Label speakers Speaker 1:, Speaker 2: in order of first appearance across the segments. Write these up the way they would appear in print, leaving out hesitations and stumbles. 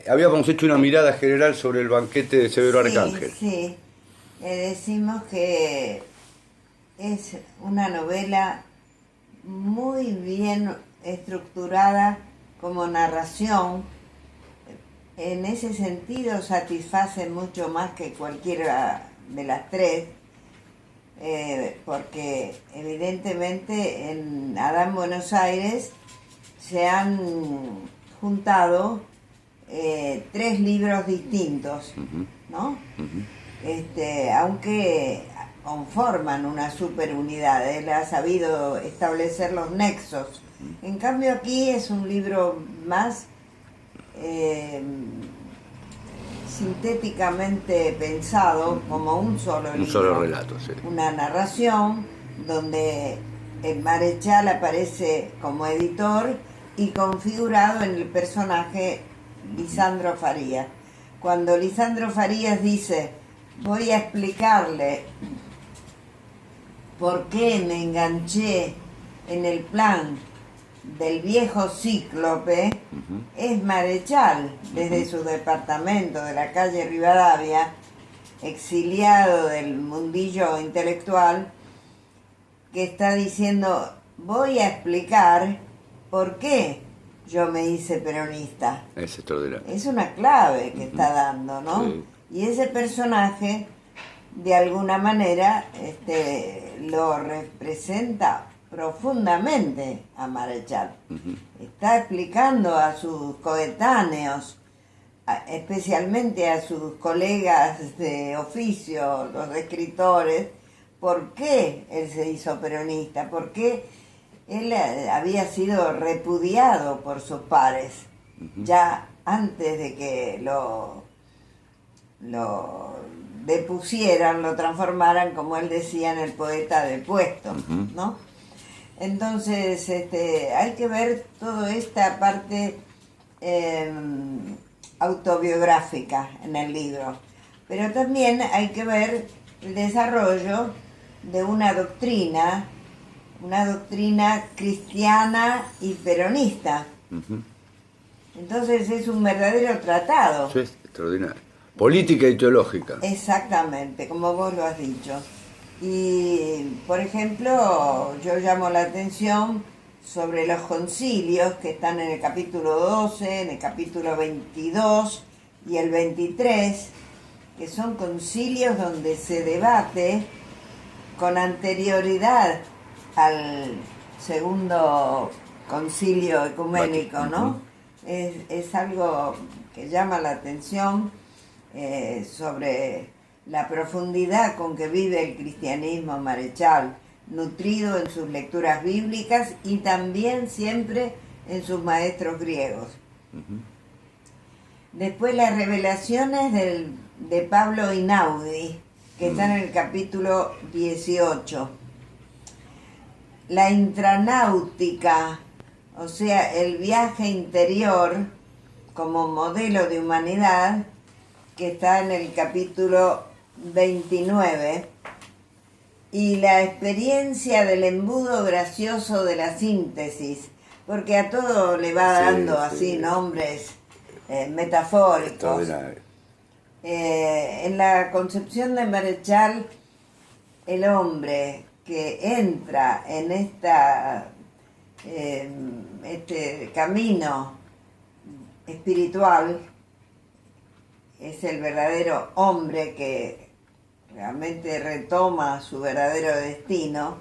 Speaker 1: habíamos hecho una mirada general sobre el banquete de Severo Arcángel.
Speaker 2: Sí, decimos que es una novela muy bien estructurada como narración. En ese sentido satisface mucho más que cualquiera de las tres, porque evidentemente en Adán Buenos Aires se han juntado tres libros distintos, ¿no? Aunque conforman una superunidad, él ha sabido establecer los nexos. En cambio aquí es un libro más sintéticamente pensado como un solo libro.
Speaker 1: Un solo relato, sí.
Speaker 2: Una narración donde el Marechal aparece como editor y configurado en el personaje Lisandro Farías. Cuando Lisandro Farías dice, voy a explicarle por qué me enganché en el plan del viejo Cíclope, es Marechal, desde su departamento de la calle Rivadavia, exiliado del mundillo intelectual, que está diciendo, voy a explicar por qué yo me hice peronista.
Speaker 1: Es extraordinario.
Speaker 2: Es una clave que está dando, ¿no?
Speaker 1: Sí.
Speaker 2: Y ese personaje, de alguna manera, lo representa profundamente a Marechal. Está explicando a sus coetáneos, especialmente a sus colegas de oficio, los escritores, por qué él se hizo peronista, por qué él había sido repudiado por sus pares, ya antes de que lo depusieran, lo transformaran, como él decía, en el poeta depuesto, ¿no? Entonces, hay que ver toda esta parte autobiográfica en el libro, pero también hay que ver el desarrollo de una doctrina cristiana y peronista. Entonces es un verdadero tratado.
Speaker 1: Eso es extraordinario. Política y teológica.
Speaker 2: Exactamente, como vos lo has dicho. Y, por ejemplo, yo llamo la atención sobre los concilios que están en el capítulo 12, en el capítulo 22 y el 23, que son concilios donde se debate con anterioridad al segundo concilio ecuménico, ¿no? Es algo que llama la atención sobre la profundidad con que vive el cristianismo Marechal, nutrido en sus lecturas bíblicas y también siempre en sus maestros griegos. Después las revelaciones de Pablo Inaudi, que están en el capítulo 18. La intranáutica, o sea, el viaje interior como modelo de humanidad, que está en el capítulo 29, y la experiencia del embudo gracioso de la síntesis, porque a todo le va dando así nombres metafóricos. En la concepción de Marechal, el hombre que entra en este camino espiritual es el verdadero hombre que realmente retoma su verdadero destino.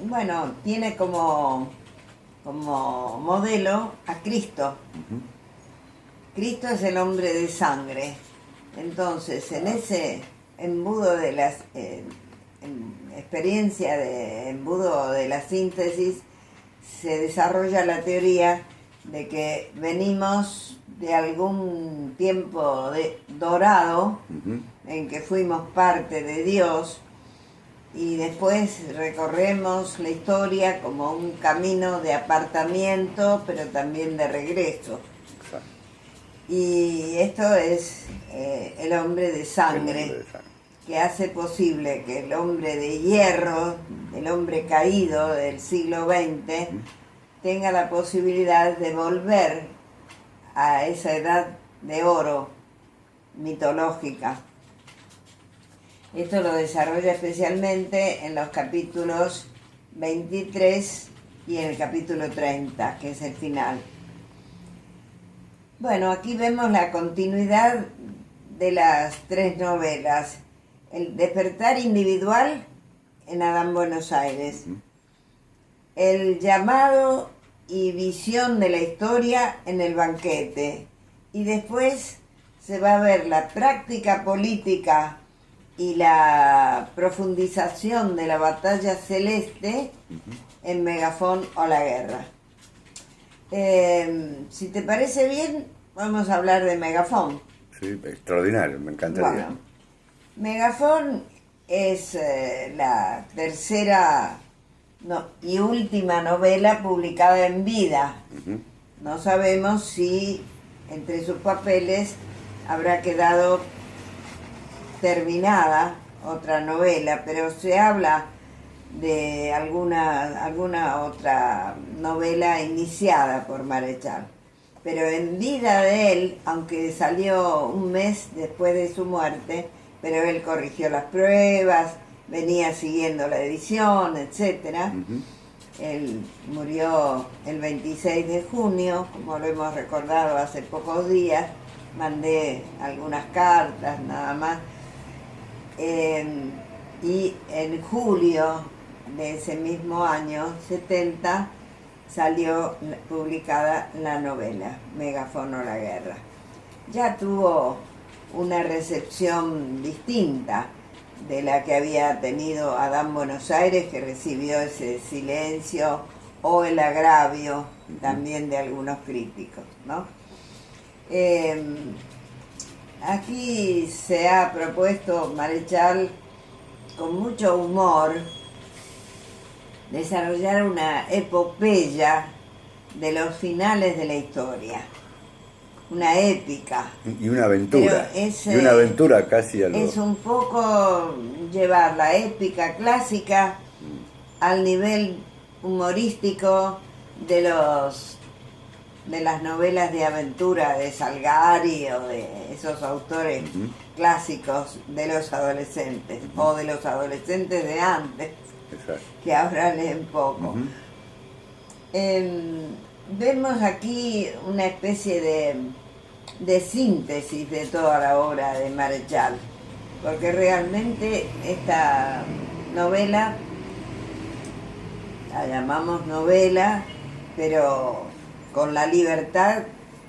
Speaker 2: Bueno, tiene como modelo a Cristo. Cristo es el hombre de sangre. Entonces, en ese embudo de las experiencia de embudo de la síntesis se desarrolla la teoría de que venimos de algún tiempo dorado en que fuimos parte de Dios y después recorremos la historia como un camino de apartamiento pero también de regreso. Y esto es el hombre de sangre, que hace posible que el hombre de hierro, el hombre caído del siglo XX, tenga la posibilidad de volver a esa edad de oro mitológica. Esto lo desarrolla especialmente en los capítulos 23 y en el capítulo 30, que es el final. Bueno, aquí vemos la continuidad de las tres novelas. El despertar individual en Adán Buenos Aires. El llamado y visión de la historia en El banquete. Y después se va a ver la práctica política y la profundización de la batalla celeste en Megafón o la guerra. Si te parece bien, vamos a hablar de Megafón.
Speaker 1: Sí, extraordinario, me encantaría.
Speaker 2: Bueno, Megafón es la tercera y última novela publicada en vida. No sabemos si entre sus papeles habrá quedado terminada otra novela, pero se habla de alguna otra novela iniciada por Marechal. Pero en vida de él, aunque salió un mes después de su muerte, pero él corrigió las pruebas, venía siguiendo la edición, etc. Él murió el 26 de junio, como lo hemos recordado hace pocos días. Mandé algunas cartas nada más. Y en julio de ese mismo año, 70, salió publicada la novela Megafón o la guerra. Ya tuvo una recepción distinta de la que había tenido Adán Buenos Aires, que recibió ese silencio o el agravio también de algunos críticos, ¿no? Aquí se ha propuesto Marechal, con mucho humor, desarrollar una epopeya de los finales de la historia, una épica.
Speaker 1: Y una aventura,
Speaker 2: es,
Speaker 1: y una aventura casi a lo...
Speaker 2: Es un poco llevar la épica clásica al nivel humorístico de las novelas de aventura de Salgari o de esos autores clásicos de los adolescentes, o de los adolescentes de antes. Exacto. Que ahora leen poco. Vemos aquí una especie de síntesis de toda la obra de Marechal, porque realmente esta novela, la llamamos novela, pero con la libertad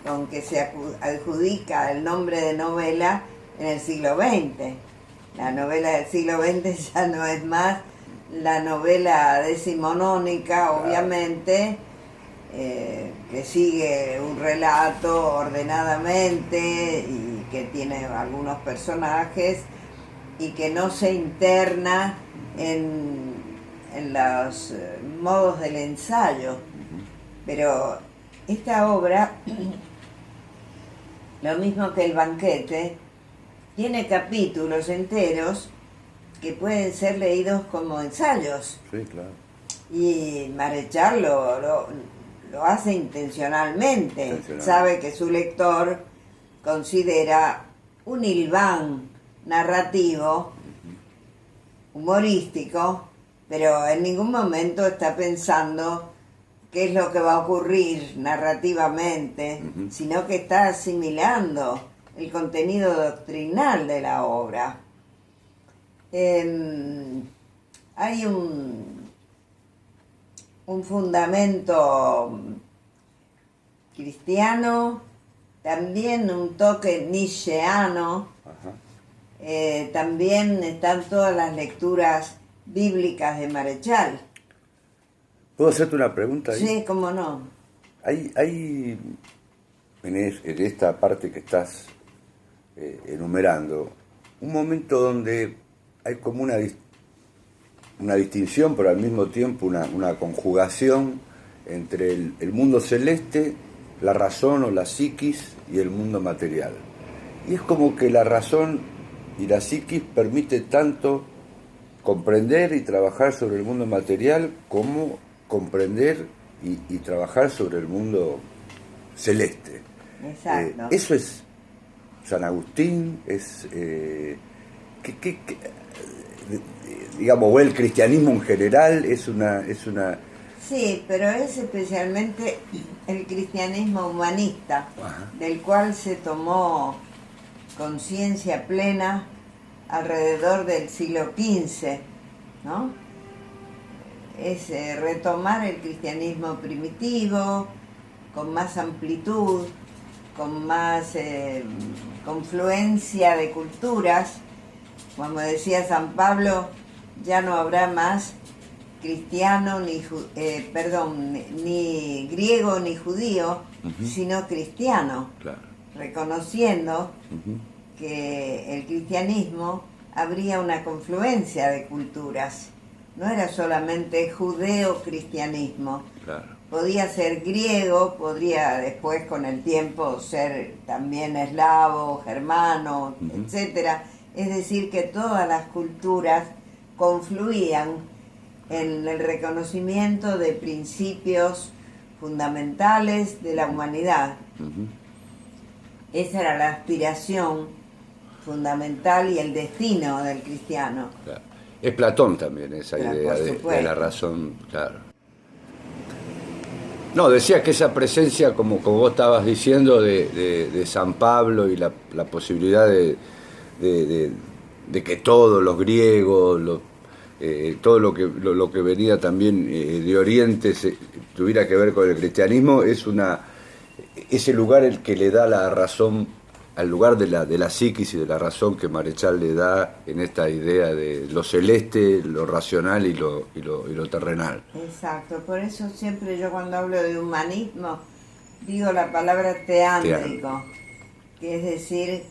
Speaker 2: con que se adjudica el nombre de novela en el siglo XX. La novela del siglo XX ya no es más la novela decimonónica, obviamente, que sigue un relato ordenadamente y que tiene algunos personajes y que no se interna en los modos del ensayo. Pero esta obra, lo mismo que El banquete, tiene capítulos enteros que pueden ser leídos como ensayos.
Speaker 1: Sí, claro.
Speaker 2: Y Marechal lo hace intencionalmente. Sabe que su lector considera un hilván narrativo, humorístico, pero en ningún momento está pensando qué es lo que va a ocurrir narrativamente, sino que está asimilando el contenido doctrinal de la obra. Hay un fundamento cristiano, también un toque nietzscheano, también están todas las lecturas bíblicas de Marechal.
Speaker 1: ¿Puedo hacerte una pregunta ahí?
Speaker 2: Sí, cómo no.
Speaker 1: Hay en esta parte que estás enumerando, un momento donde hay como una distinción, pero al mismo tiempo una conjugación entre el mundo celeste, la razón o la psiquis y el mundo material. Y es como que la razón y la psiquis permite tanto comprender y trabajar sobre el mundo material como comprender y trabajar sobre el mundo celeste.
Speaker 2: Exacto.
Speaker 1: Eso es San Agustín, es, digamos, o el cristianismo en general, es una...
Speaker 2: Sí, pero es especialmente el cristianismo humanista,
Speaker 1: Ajá.
Speaker 2: del cual se tomó conciencia plena alrededor del siglo XV, ¿no? Es retomar el cristianismo primitivo, con más amplitud, con más confluencia de culturas. Como decía San Pablo, ya no habrá más cristiano, ni griego ni judío, sino cristiano,
Speaker 1: Claro.
Speaker 2: reconociendo
Speaker 1: Ujú.
Speaker 2: que el cristianismo habría una confluencia de culturas. No era solamente judeo-cristianismo.
Speaker 1: Claro.
Speaker 2: Podía ser griego, podría después con el tiempo ser también eslavo, germano, etcétera. Es decir, que todas las culturas confluían en el reconocimiento de principios fundamentales de la humanidad.
Speaker 1: Ujú.
Speaker 2: Esa era la aspiración fundamental y el destino del cristiano.
Speaker 1: Claro. Es Platón también esa
Speaker 2: Claro,
Speaker 1: idea
Speaker 2: por
Speaker 1: de
Speaker 2: supuesto.
Speaker 1: la razón, claro. No, decía que esa presencia, como vos estabas diciendo, de San Pablo y la posibilidad de que todos los griegos, todo lo que venía también de Oriente tuviera que ver con el cristianismo, ese lugar el que le da la razón, al lugar de la psiquis y de la razón que Marechal le da en esta idea de lo celeste, lo racional y lo terrenal.
Speaker 2: Exacto, por eso siempre yo cuando hablo de humanismo digo la palabra teándrico, que es decir,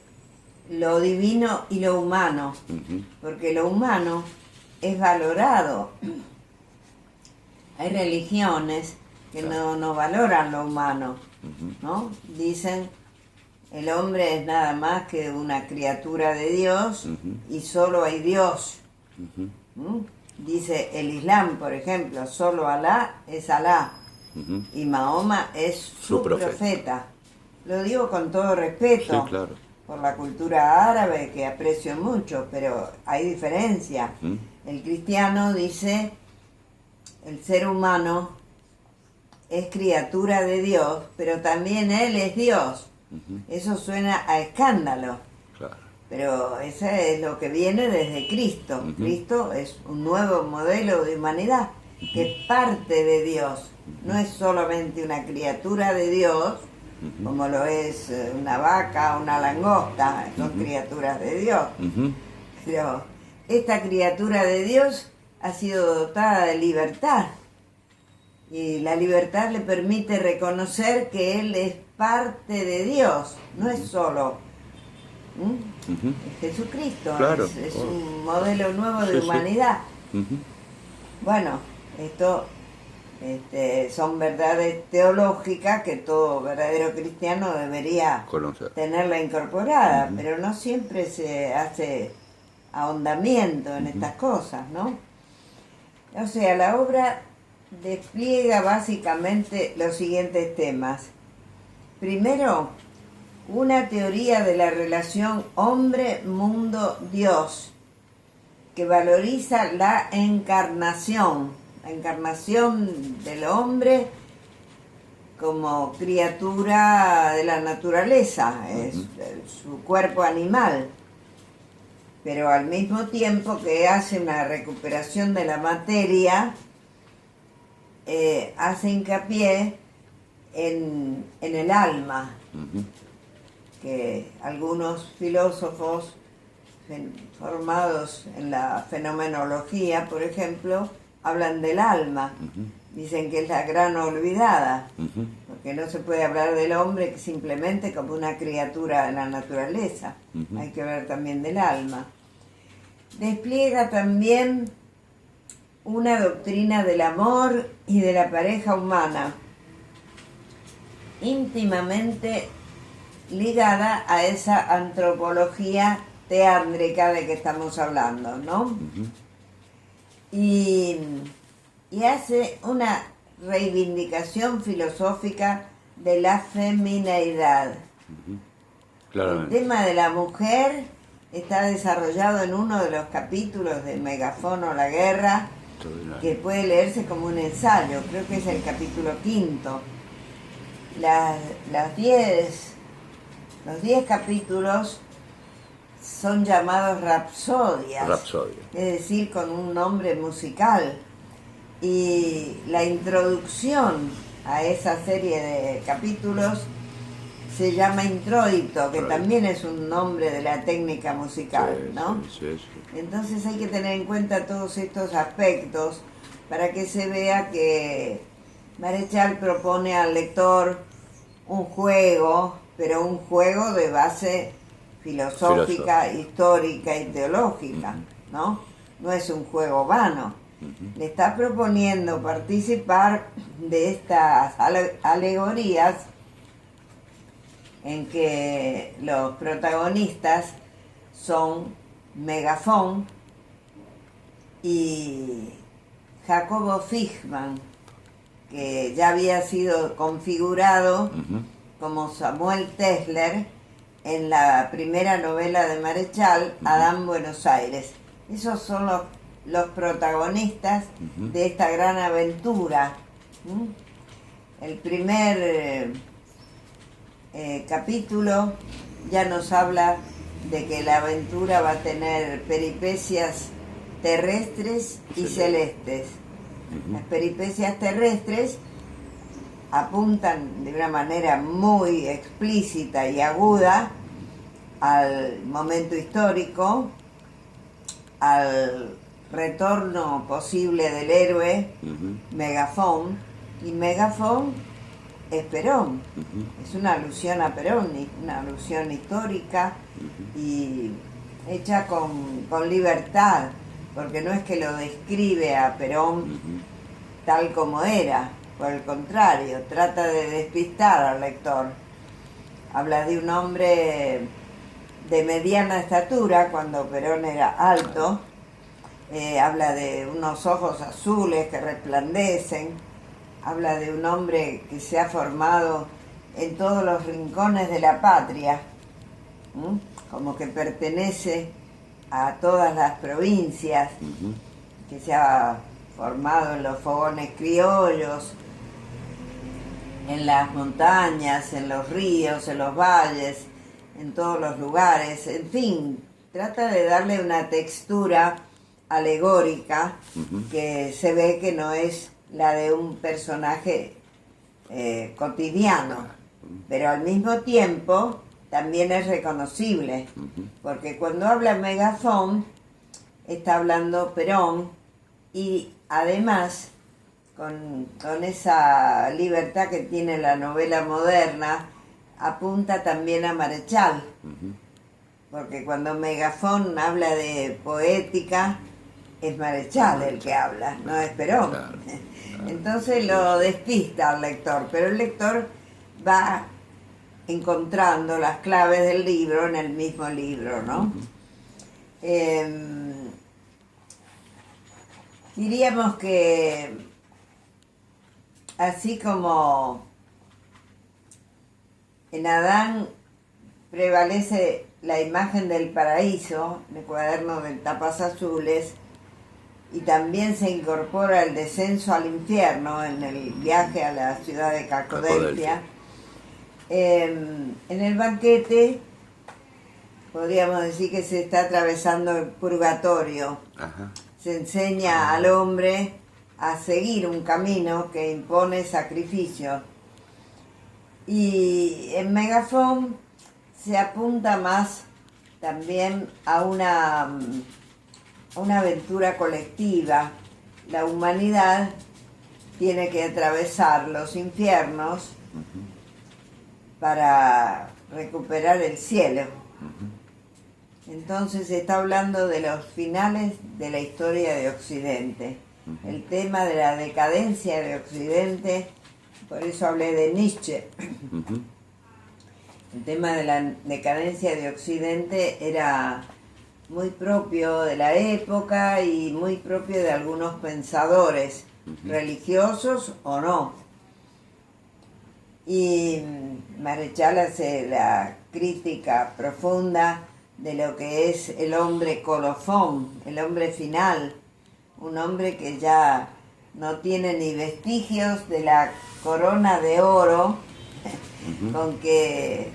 Speaker 2: lo divino y lo humano, porque lo humano es valorado. Hay religiones que no valoran lo humano, ¿no? Dicen, el hombre es nada más que una criatura de Dios y solo hay Dios. Dice el Islam, por ejemplo, solo Alá es Alá y Mahoma es su profeta. Lo digo con todo respeto,
Speaker 1: Sí, claro.
Speaker 2: por la cultura árabe que aprecio mucho, pero hay diferencia. El cristiano dice, el ser humano es criatura de Dios, pero también Él es Dios. Eso suena a escándalo,
Speaker 1: Claro.
Speaker 2: pero eso es lo que viene desde Cristo. Cristo es un nuevo modelo de humanidad, que es parte de Dios. No es solamente una criatura de Dios, como lo es una vaca, una langosta, son criaturas de Dios. Pero esta criatura de Dios ha sido dotada de libertad. Y la libertad le permite reconocer que Él es parte de Dios, no es solo es Jesucristo,
Speaker 1: Claro.
Speaker 2: es un modelo nuevo de humanidad. Bueno, esto son verdades teológicas que todo verdadero cristiano debería
Speaker 1: Conocer.
Speaker 2: tenerla incorporada, pero no siempre se hace ahondamiento en estas cosas, ¿no? O sea, la obra despliega básicamente los siguientes temas. Primero, una teoría de la relación hombre-mundo-Dios, que valoriza la encarnación del hombre como criatura de la naturaleza, es su cuerpo animal, pero al mismo tiempo que hace una recuperación de la materia, hace hincapié en el alma, que algunos filósofos formados en la fenomenología, por ejemplo, hablan del alma. Dicen que es la gran olvidada, porque no se puede hablar del hombre simplemente como una criatura de la naturaleza. Hay que hablar también del alma. Despliega también una doctrina del amor y de la pareja humana, íntimamente ligada a esa antropología teándrica de que estamos hablando, ¿no? Y hace una reivindicación filosófica de la femineidad. El tema de la mujer está desarrollado en uno de los capítulos de Megafón o la guerra, que puede leerse como un ensayo, creo que es el capítulo 5. Los 10 capítulos son llamados rapsodias, es decir, con un nombre musical. Y la introducción a esa serie de capítulos se llama introito, que también es un nombre de la técnica musical, ¿no?
Speaker 1: Sí.
Speaker 2: Entonces hay que tener en cuenta todos estos aspectos para que se vea que Marechal propone al lector un juego, pero un juego de base filosófica, histórica y teológica, ¿no? No es un juego vano. Le está proponiendo participar de estas alegorías en que los protagonistas son Megafón y Jacobo Fichmann, que ya había sido configurado como Samuel Tesler en la primera novela de Marechal, Adán Buenos Aires. Esos son los protagonistas de esta gran aventura. El primer capítulo ya nos habla de que la aventura va a tener peripecias terrestres y celestes. Las peripecias terrestres apuntan de una manera muy explícita y aguda al momento histórico, al retorno posible del héroe Megafón, y Megafón es Perón. Es una alusión a Perón, una alusión histórica y hecha con libertad, porque no es que lo describe a Perón tal como era, por el contrario, trata de despistar al lector. Habla de un hombre de mediana estatura, cuando Perón era alto, habla de unos ojos azules que resplandecen, habla de un hombre que se ha formado en todos los rincones de la patria, como que pertenece a todas las provincias, que se ha formado en los fogones criollos, en las montañas, en los ríos, en los valles, en todos los lugares, en fin, trata de darle una textura alegórica que se ve que no es la de un personaje cotidiano, pero al mismo tiempo también es reconocible, porque cuando habla Megafón está hablando Perón, y además con esa libertad que tiene la novela moderna apunta también a Marechal, porque cuando Megafón habla de poética es Marechal el que habla, no es Perón. Entonces lo despista al lector, pero el lector va encontrando las claves del libro en el mismo libro, ¿no? Diríamos que así como en Adán prevalece la imagen del paraíso, el cuaderno de tapas azules, y también se incorpora el descenso al infierno en el viaje a la ciudad de Cacodelfia. En el banquete podríamos decir que se está atravesando el purgatorio. Se enseña al hombre a seguir un camino que impone sacrificio. Y en Megafón se apunta más también a una aventura colectiva. La humanidad tiene que atravesar los infiernos para recuperar el cielo. Entonces se está hablando de los finales de la historia de Occidente. El tema de la decadencia de Occidente, por eso hablé de Nietzsche. El tema de la decadencia de Occidente era muy propio de la época y muy propio de algunos pensadores, religiosos o no. Y Marechal hace la crítica profunda de lo que es el hombre colofón, el hombre final, un hombre que ya no tiene ni vestigios de la corona de oro con que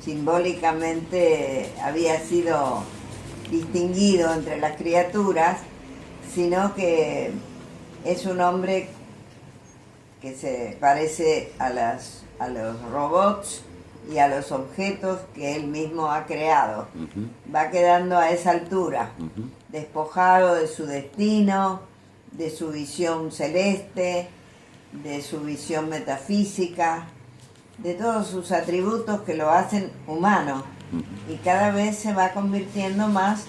Speaker 2: simbólicamente había sido distinguido entre las criaturas, sino que es un hombre que se parece a los robots y a los objetos que él mismo ha creado. Va quedando a esa altura, despojado de su destino, de su visión celeste, de su visión metafísica, de todos sus atributos que lo hacen humano, y cada vez se va convirtiendo más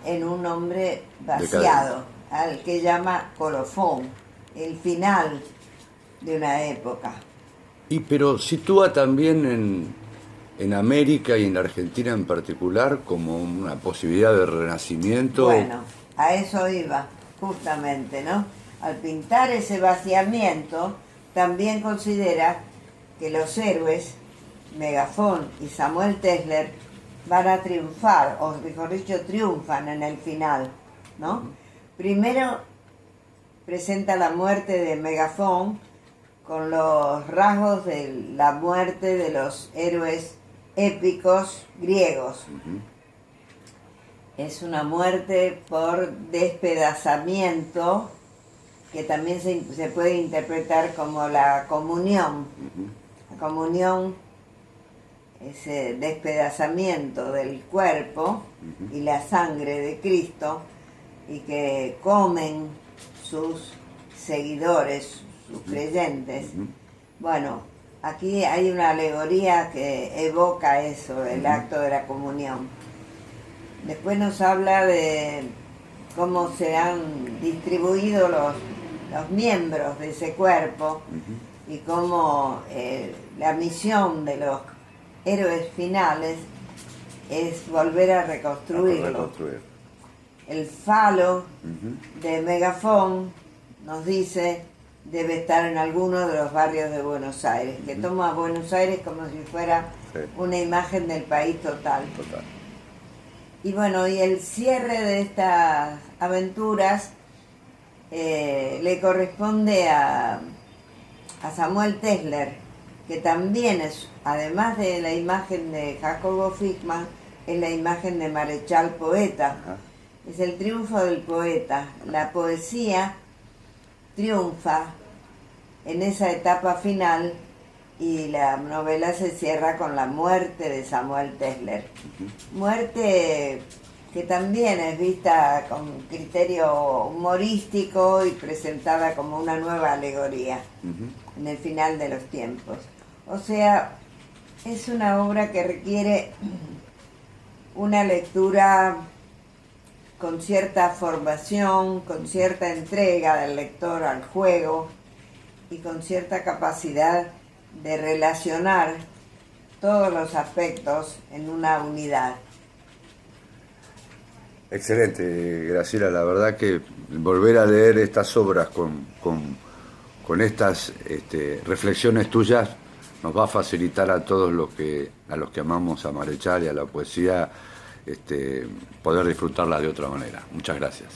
Speaker 2: en un hombre vaciado, al que llama colofón, el final de una época.
Speaker 1: Pero sitúa también en América y en la Argentina en particular como una posibilidad de renacimiento.
Speaker 2: Bueno, a eso iba, justamente, ¿no? Al pintar ese vaciamiento, también considera que los héroes, Megafón y Samuel Tesler, van a triunfar, o mejor dicho, triunfan en el final, ¿no? Primero presenta la muerte de Megafón con los rasgos de la muerte de los héroes épicos griegos. Es una muerte por despedazamiento, que también se puede interpretar como la comunión. La comunión, ese despedazamiento del cuerpo y la sangre de Cristo, y que comen sus seguidores, sus creyentes. Bueno, aquí hay una alegoría que evoca eso, el acto de la comunión. Después nos habla de cómo se han distribuido los miembros de ese cuerpo y cómo la misión de los héroes finales es volver a reconstruirlo. El falo de Megafón, nos dice, debe estar en alguno de los barrios de Buenos Aires, que toma a Buenos Aires como si fuera una imagen del país total. Y bueno, y el cierre de estas aventuras le corresponde a Samuel Tesler, que también es, además de la imagen de Jacobo Fickman, es la imagen de Marechal poeta. Es el triunfo del poeta. La poesía triunfa en esa etapa final y la novela se cierra con la muerte de Samuel Tesler. Muerte que también es vista con criterio humorístico y presentada como una nueva alegoría en el final de los tiempos. O sea, es una obra que requiere una lectura con cierta formación, con cierta entrega del lector al juego y con cierta capacidad de relacionar todos los aspectos en una unidad.
Speaker 1: Excelente, Graciela. La verdad que volver a leer estas obras con estas reflexiones tuyas nos va a facilitar a todos los que amamos a Marechal y a la poesía poder disfrutarla de otra manera. Muchas gracias.